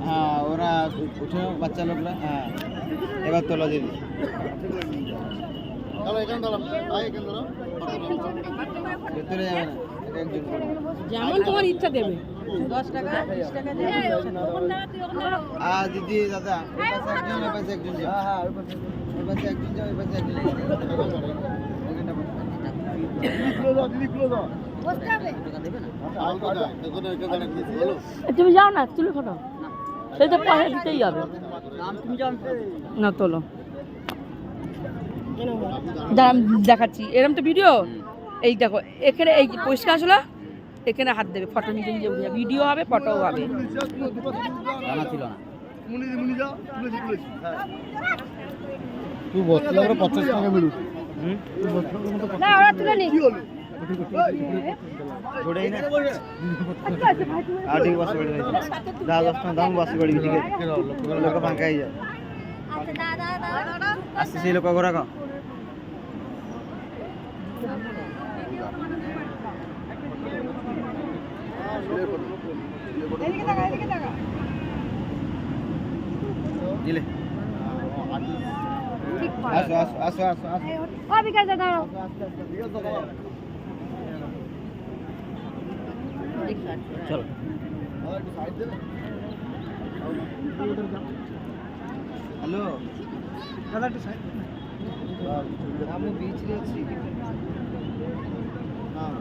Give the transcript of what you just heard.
হ্যাঁ ওরা উঠে বাচ্চা লোকরা। হ্যাঁ এবার তোলা দিদি ভেতরে যাবে না, এটা একজন করবে। যেমন তোমার ইচ্ছা দেবে 10 টাকা 20 টাকা দেবে। দিদি দাদা ওই পাশে একজন ওই পাশে একজন যাও। হ্যাঁ ওই পাশে একজন যাও, ওই পাশে একজন যাও। তুমি যাও না, তুলে ফটো সেই তো পয়সা দিতেই হবে না। তোলো দাঁড়ান দেখাচ্ছি, এরম তো ভিডিও। এই দেখো এখানে এই পরিষ্কার আসলো, এখানে হাত দেবে, ফটো নিজে নিজে উঠে যাবে, ভিডিও হবে ফটোও হবে। জানা ছিল না। তুই বসলে আমরা 50 টাকা মিলু। না ওরা তুলে নি। छोड़े ना आठ बस पड़ रही 10 दाम बस पड़ गई। ठीक है लोग फांका ही है आस्ते से लोग गोरा का दिले आसो आसो आसो आसो आसो अभी कैसे करो चलो हेलो दादा একটু সাইড আমি বিচ রে আছি। হ্যাঁ